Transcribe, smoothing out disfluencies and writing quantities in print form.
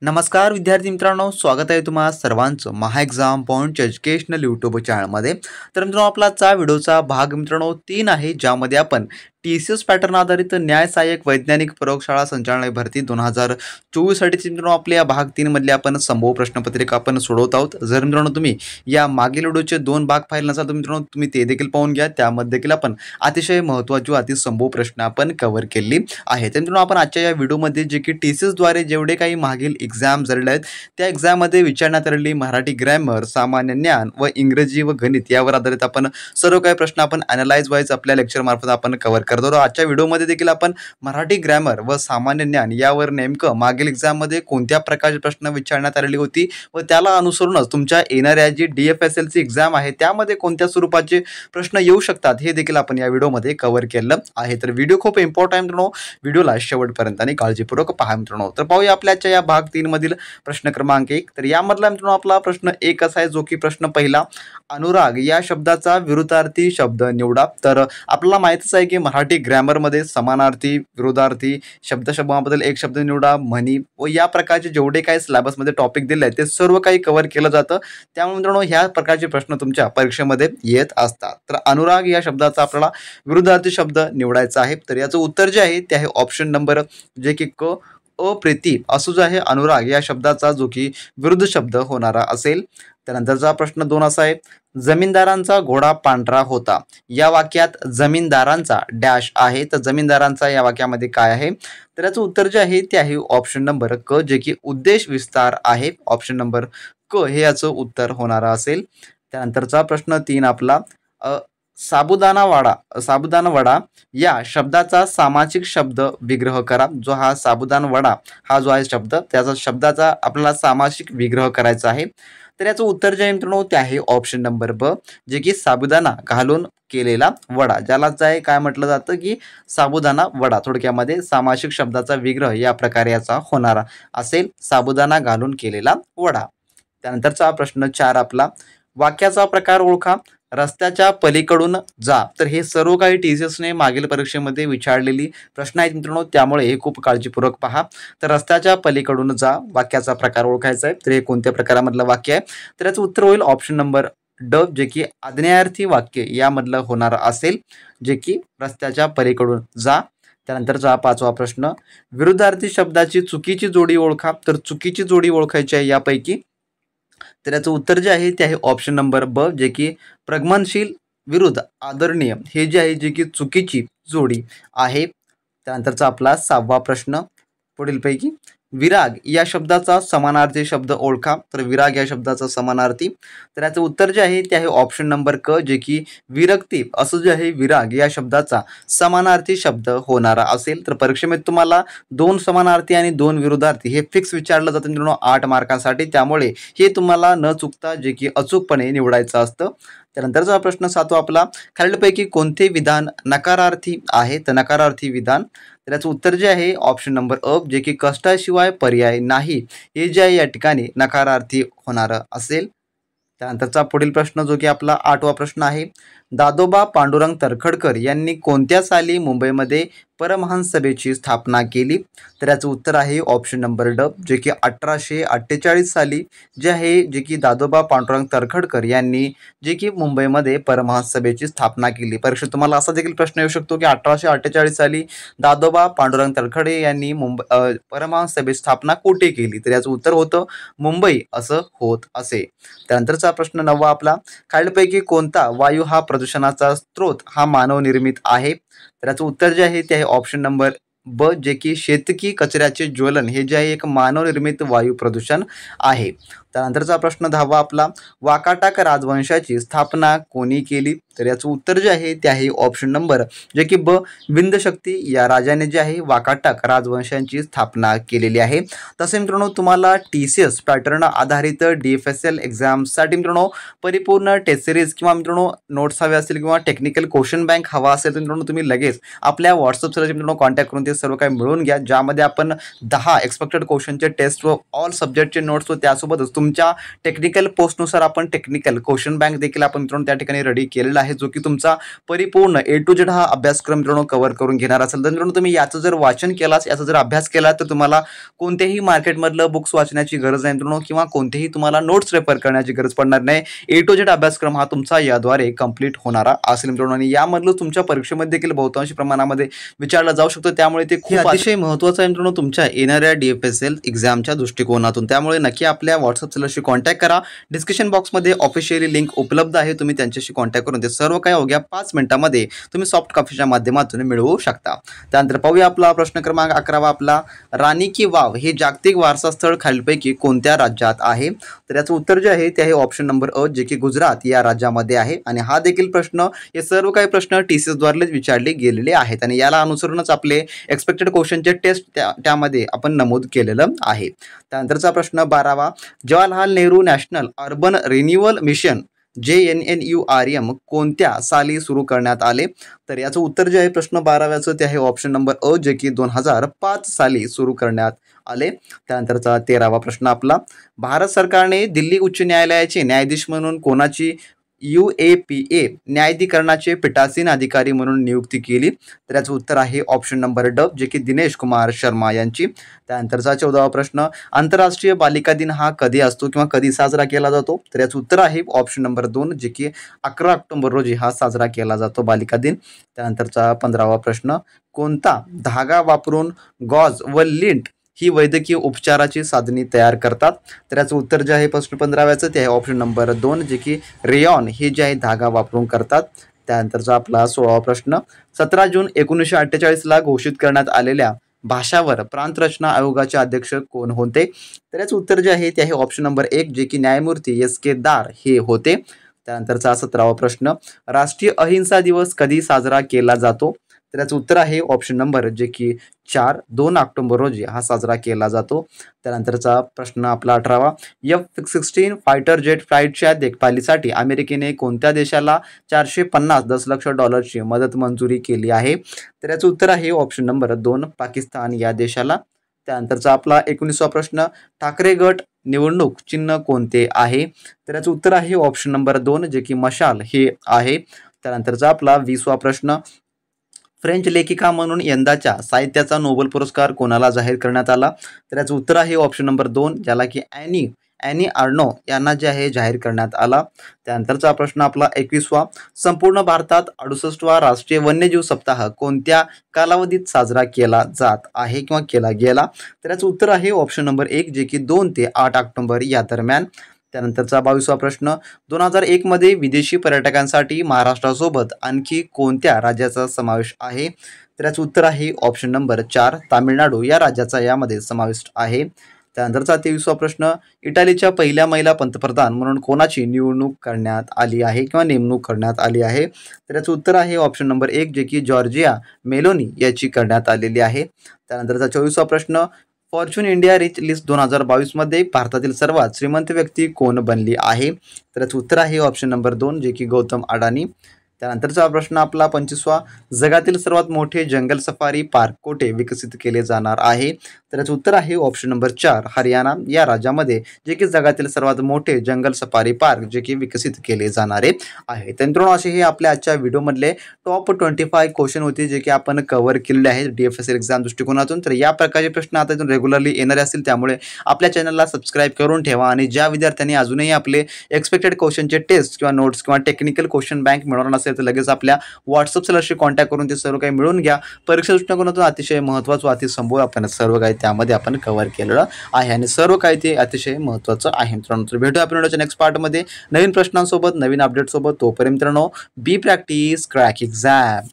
नमस्कार विद्यार्थी मित्रांनो, स्वागत आहे तुम्हा सर्वांचं महा एक्झाम पॉइंट एज्युकेशनल यूट्यूब चॅनलमध्ये। तर मित्रांनो, आपला आजचा व्हिडिओचा भाग मित्रांनो 3 आहे, ज्यामध्ये आपण TCS पॅटर्न आधारित न्याय सहाय्यक वैज्ञानिक प्रयोगशाळा संचालनालय भरती 2024 साठी मित्रांनो आपल्या भाग 3 मधले आपण संभव प्रश्नपत्रिका आपण सोडवत आहोत। जर मित्रांनो तुम्ही या मागील व्हिडिओचे 2 भाग पाहिले नसाल तर मित्रांनो तुम्ही ते देखील पाहून घ्या। त्यामध्ये देखील आपण अतिशय महत्त्वाचे अति संभव प्रश्न आपण कव्हर केले आहेत। तर मित्रांनो, आपण आजच्या या व्हिडिओमध्ये जे की TCS द्वारे जेवढे काही मागील एग्जाम झालेले आहेत त्या एग्जाममध्ये विचारण्यात आलेली मराठी ग्रामर, सामान्य ज्ञान व इंग्रजी व गणित यावर आधारित आपण सर्व काही प्रश्न आपण अॅनालाइज वाईज आपल्या लेक्चर मार्फत आपण कव्हर करतो। आजच्या व्हिडिओमध्ये देखील आपण मराठी ग्रामर व सामान्य ज्ञान यावर नेमकं मागील एग्जाममध्ये कोणत्या प्रकारचे प्रश्न विचारण्यात आलेली होती व त्याला अनुसरूनच तुमच्या येणाऱ्या जी DFSL ची एग्जाम आहे त्यामध्ये कोणत्या स्वरूपाचे प्रश्न येऊ शकतात हे देखील आपण या व्हिडिओमध्ये कव्हर केलं आहे। तर व्हिडिओ खूप इम्पॉर्टंट मित्रांनो, व्हिडिओला शेवटपर्यंत आणि काळजीपूर्वक पहा मित्रांनो। तर पाहूया आपल्याच्या या भाग 3 मधील प्रश्न क्रमांक 1। तर यामधला मित्रांनो आपला प्रश्न 1 असा आहे, जो की प्रश्न पहिला, अनुराग या शब्दाचा विरुद्धार्थी शब्द निवडा। तर आपल्याला माहितीच आहे की मराठी ग्रामर मध्ये समानार्थी, विरुद्धार्थी, शब्दाबद्दल एक शब्द निवडा, म्हणी व या प्रकारचे जेवढे काही सिलेबस मध्ये टॉपिक दिले आहेत ते सर्व काही कव्हर केलं जातं। त्यामुळे मित्रांनो ह्या प्रकारचे प्रश्न तुमच्या परीक्षेमध्ये येत असतात। तर अनुराग या शब्दाचा आपल्याला विरुद्धार्थी शब्द निवडायचा आहे। तर याचं उत्तर जे आहे ते आहे ऑप्शन नंबर जे की क, अप्रीती असं जो आहे अनुराग या शब्दाचा जो की विरुद्ध शब्द होणारा असेल। त्यानंतरचा प्रश्न 2 असा आहे, जमीनदारांचा घोडा पांढरा होता या वाक्यात जमीनदारांचा डॅश आहे। तर जमीनदारांचा या वाक्यामध्ये काय आहे? तर याचं उत्तर जे आहे ते आहे ऑप्शन नंबर क, जे की उद्देश विस्तार आहे। ऑप्शन नंबर क हे याचं उत्तर होणार असेल। त्यानंतरचा प्रश्न 3 आपला, साबुदाणा वडा या शब्दाचा सामासिक शब्द विग्रह करा। जो हा साबुदाणा वडा हा जो आहे शब्द, त्याचा शब्दाचा आपल्याला सामासिक विग्रह करायचा आहे। तर याचं उत्तर जे आहे मित्रांनो ते आहे ऑप्शन नंबर ब, जे की साबुदाणा घालून केलेला वडा, ज्याला आहे काय म्हटलं जातं की साबुदाणा वडा। थोडक्यामध्ये सामासिक शब्दाचा विग्रह या प्रकारे याचा होणारा असेल, साबुदाणा घालून केलेला वडा। त्यानंतरचा प्रश्न 4 आपला, वाक्याचा प्रकार ओळखा, रस्त्याच्या पलीकडून जा। तर हे सर्व काही TCS ने मागील परीक्षेमध्ये विचारलेली प्रश्न आहेत मित्रांनो, त्यामुळे हे खूप काळजीपूर्वक पहा। तर रस्त्याच्या पलीकडून जा, वाक्याचा प्रकार ओळखायचा आहे। तर हे कोणत्या प्रकारामधलं वाक्य आहे? तर याचं उत्तर होईल ऑप्शन नंबर ड, जे की आज्ञार्थी वाक्य यामधलं होणार असेल, जे की रस्त्याच्या पलीकडून जा। त्यानंतरचा 5वा प्रश्न, विरुद्धार्थी शब्दाची चुकीची जोडी ओळखा। तर चुकीची जोडी ओळखायची आहे यापैकी। तर याचं उत्तर जे आहे ते आहे ऑप्शन नंबर ब, जे की प्रगमनशील विरुद्ध आदरणीय हे जे आहे जे की चुकीची जोडी आहे। त्यानंतरचा आपला 6वा प्रश्न पुढीलपैकी विराग या शब्दाचा समानार्थी शब्द ओळखा। तर विराग या शब्दाचा समानार्थी, तर याचं उत्तर जे आहे ते आहे ऑप्शन नंबर क, जे की विरक्ती असं जे आहे विराग या शब्दाचा समानार्थी शब्द होणारा असेल। तर परीक्षेमध्ये तुम्हाला 2 समानार्थी आणि 2 विरुद्धार्थी हे फिक्स विचारलं जातं मित्रांनो 8 मार्कांसाठी, त्यामुळे हे तुम्हाला न चुकता जे की अचूकपणे निवडायचं असतं। त्यानंतरचा प्रश्न 7वा आपला, खालीलपैकी कोणते विधान नकारार्थी आहे? तर नकारार्थी विधान, तर याचं उत्तर जे आहे ऑप्शन नंबर अ, जे की कष्टाशिवाय पर्याय नाही हे जे आहे या ठिकाणी नकारार्थी होणार असेल। त्यानंतरचा पुढील प्रश्न जो की आपला 8वा प्रश्न आहे, दादोबा पांडुरंग तर्खडकर यांनी कोणत्या साली मुंबईमध्ये परमहंस सभेची स्थापना केली? तर याचं उत्तर आहे ऑप्शन नंबर ड, जे की 1848 साली जे आहे जे की दादोबा पांडुरंग तर्खडकर यांनी जे की मुंबईमध्ये परमहंस सभेची स्थापना केली। परीक्षेत तुम्हाला असा देखील प्रश्न येऊ शकतो की 1848 साली दादोबा पांडुरंग तर्खडे यांनी परमहंस सभेची स्थापना कुठे केली? तर याचं उत्तर होतं मुंबई असं होत असे। त्यानंतरचा प्रश्न 9वा आपला, खालीलपैकी कोणता वायू हा प्रदूषणाचा स्रोत हा मानव निर्मित आहे? तर याचं उत्तर जे आहे ते आहे ऑप्शन नंबर ब, जे की शेतकी कचऱ्याचे ज्वलन हे जे आहे एक मानवनिर्मित वायू प्रदूषण आहे। त्यानंतरचा प्रश्न 10वा आपला, वाकाटक राजवंशाची स्थापना कोणी केली? तर याचं उत्तर जे आहे ते आहे ऑप्शन नंबर जे की ब, विंध्यशक्ती या राजाने जे आहे वाकाटक राजवंशाची स्थापना केलेली आहे। तसे मित्रांनो तुम्हाला TCS पॅटर्न आधारित DFSL एक्झामसाठी मित्रांनो परिपूर्ण टेस्ट सिरीज किंवा मित्रांनो नोट्स हवे असतील किंवा टेक्निकल क्वेश्चन बँक हवा असेल तर मित्रांनो तुम्ही लगेच आपल्या व्हॉट्सअप सर्च मित्रांनो कॉन्टॅक्ट करून ते सर्व काही मिळवून घ्या, ज्यामध्ये आपण 10 एक्सपेक्टेड क्वेश्चनचे टेस्ट व ऑल सब्जेक्टचे नोट्स व त्यासोबतच तुमच्या टेक्निकल पोस्टनुसार आपण टेक्निकल क्वेश्चन बँक देखील आपण मित्रांनो त्या ठिकाणी रेडी केलेला आहे। आहे जो की तुमचा परिपूर्ण A to Z हा अभ्यासक्रम मित्रांनो कव्हर करून घेणार असेल. तर मित्रांनो तुम्ही याचं जर वाचन केलास, याचा जर अभ्यास केला तर तुम्हाला कोणत्याही मार्केटमधलं बुक्स वाचण्याची गरज नाही मित्रांनो, किंवा कोणतेही तुम्हाला नोट्स रेफर करण्याची गरज पडणार नाही. A to Z अभ्यासक्रम हा तुमचा याद्वारे कंप्लीट होणारा असेल मित्रांनो. आणि यामधलं तुमच्या परीक्षेमध्ये देखील बहुतांशी प्रमाणामध्ये विचारलं जाऊ शकतं. त्यामुळे ते खूप अतिशय महत्त्वाचं आहे मित्रांनो तुमच्या येणाऱ्या DFSL एक्झामच्या दृष्टिकोनातून. त्यामुळे नक्की आपल्या व्हॉट्सअप चॅनलशी कॉन्टॅक्ट करा. डिस्क्रिप्शन बॉक्समध्ये ऑफिशियली लिंक उपलब्ध आहे. तुम्ही त्यांच्याशी कॉन्टॅक्ट करून ते सर्व काही अवघ्या 5 मिनिटांमध्ये तुम्ही सॉफ्ट कॉपीच्या माध्यमातून मिळवू शकता. त्यानंतर पाहूया आपला प्रश्न क्रमांक 11 आपला. राणी की वाव हे जागतिक वारसा स्थळ खालीलपैकी कोणत्या राज्यात आहे? तर याचं उत्तर जे आहे ते आहे ऑप्शन नंबर अ, जे की गुजरात या राज्यामध्ये आहे. आणि हा देखील प्रश्न, हे सर्व काही प्रश्न TCS द्वारेच विचारले गेलेले आहेत आणि याला अनुसरूनच आपले एक्सपेक्टेड क्वेश्चनचे टेस्ट त्यामध्ये आपण नमूद केलेलं आहे. त्यानंतरचा प्रश्न 12वा. Jawaharlal Nehru National Urban Renewal Mission JNNURM कोणत्या साली सुरू करण्यात आले? तर याचं उत्तर जे आहे प्रश्न 12व्याचं ते आहे ऑप्शन नंबर अ, जे की 2005 साली सुरू करण्यात आले. त्यानंतरचा 13वा प्रश्न आपला. भारत सरकारने दिल्ली उच्च न्यायालयाचे न्यायाधीश म्हणून कोणाची UAPA न्यायाधिकरणाचे पीठासीन अधिकारी म्हणून नियुक्ती केली? तर याचं उत्तर आहे ऑप्शन नंबर ड, जे की दिनेश कुमार शर्मा यांची. त्यानंतरचा 14वा प्रश्न. आंतरराष्ट्रीय बालिका दिन हा कधी असतो किंवा कधी साजरा केला जातो? तर याचं उत्तर आहे ऑप्शन नंबर 2, जे की 11 ऑक्टोबर रोजी हा साजरा केला जातो बालिका दिन. त्यानंतरचा 15वा प्रश्न. कोणता धागा वापरून गॉज व लिंट ही वैद्यकीय उपचाराची साधने तयार करतात? तर याचं उत्तर जे आहे प्रश्न 15व्याचं ते आहे ऑप्शन नंबर 2, जे की रेयॉन हे जे आहे धागा वापरून करतात. त्यानंतरचा आपला 16वा प्रश्न. 17 जून 1948ला घोषित करण्यात आलेल्या भाषावर प्रांत रचना आयोगाचे अध्यक्ष कोण होते? तर याचं उत्तर जे आहे ते आहे ऑप्शन नंबर 1, जे की न्यायमूर्ती SK दार हे होते. त्यानंतरचा 17वा प्रश्न. राष्ट्रीय अहिंसा दिवस कधी साजरा केला जातो? तर याचं उत्तर आहे ऑप्शन नंबर, जे की 2 ऑक्टोबर रोजी हा साजरा केला जातो. त्यानंतरचा प्रश्न आपला 18वा. F-16 फायटर जेट फ्लाईटच्या देखभालीसाठी अमेरिकेने कोणत्या देशाला 450 दशलक्ष डॉलरची मदत मंजुरी केली आहे? तर याचं उत्तर आहे ऑप्शन नंबर 2, पाकिस्तान या देशाला. त्यानंतरचा आपला 19वा प्रश्न. ठाकरे गट निवडणूक चिन्ह कोणते आहे? तर याचं उत्तर आहे ऑप्शन नंबर 2, जे की मशाल हे आहे. त्यानंतरचा आपला 20वा प्रश्न. फ्रेंच लेखिका म्हणून यंदाच्या साहित्याचा नोबेल पुरस्कार कोणाला जाहीर करण्यात आला? तर याचं उत्तर आहे ऑप्शन नंबर 2, ज्याला की ॲनी आर्नो यांना जे आहे जाहीर करण्यात आला. त्यानंतरचा प्रश्न आपला 21वा. संपूर्ण भारतात 68वा राष्ट्रीय वन्यजीव सप्ताह कोणत्या कालावधीत साजरा केला जात आहे किंवा केला गेला? तर याचं उत्तर आहे ऑप्शन नंबर 1, जे की 2 ते 8 ऑक्टोबर या दरम्यान. त्यानंतरचा 22वा प्रश्न. 2001 मध्ये विदेशी पर्यटकांसाठी महाराष्ट्रासोबत आणखी कोणत्या राज्याचा समावेश आहे? तर याचं उत्तर आहे ऑप्शन नंबर 4, तामिळनाडू या राज्याचा यामध्ये समावेश आहे. त्यानंतरचा 23वा प्रश्न. इटालीच्या पहिल्या महिला पंतप्रधान म्हणून कोणाची निवडणूक करण्यात आली आहे किंवा नेमणूक करण्यात आली आहे? तर याचं उत्तर आहे ऑप्शन नंबर 1, जे की जॉर्जिया मेलोनी याची करण्यात आलेली आहे. त्यानंतरचा 24वा प्रश्न. फॉर्च्यून इंडिया रिच लिस्ट 2022 मध्ये भारतातील सर्वात श्रीमंत व्यक्ती कोण बनली आहे? तर याचं उत्तर आहे ऑप्शन नंबर 2, जे की गौतम अडानी. त्यानंतरचा प्रश्न आपला 25वा. जगातील सर्वात मोठे जंगल सफारी पार्क कोठे विकसित केले जाणार आहे? तर याचं उत्तर आहे ऑप्शन नंबर 4, हरियाणा या राज्यामध्ये, जे की जगातील सर्वात मोठे जंगल सफारी पार्क जे की विकसित केले जाणारे आहे. तर मित्रांनो असे हे आपल्या आजच्या व्हिडिओमधले टॉप 25 क्वेश्चन होते जे की आपण कव्हर केलेले आहेत DFSL एक्झाम दृष्टिकोनातून. तर या प्रकारचे प्रश्न आता इथून रेग्युलरली येणारे असतील, त्यामुळे आपल्या चॅनलला सबस्क्राईब करून ठेवा. आणि ज्या विद्यार्थ्यांनी अजूनही आपले एक्सपेक्टेड क्वेश्चनचे टेस्ट किंवा नोट्स किंवा टेक्निकल क्वेश्चन बँक मिळवणार नसेल तर लगेच आपल्या व्हॉट्सअप चॅनलशी कॉन्टॅक्ट करून ते सर्व काही मिळवून घ्या. परीक्षा दृष्टिकोनातून अतिशय महत्त्वाचं, अतिसंभव आपण सर्व काही त्यामध्ये आपण कव्हर केलेलं आहे आणि सर्व काही ते अतिशय महत्त्वाचं आहे. मित्रांनो तर भेटूया आपण व्हिडिओच्या नेक्स्ट पार्टमध्ये नवीन प्रश्नांसोबत, नवीन अपडेटसोबत. तोपर्यंत मित्रांनो बी प्रॅक्टिस क्रॅक एक्झाम.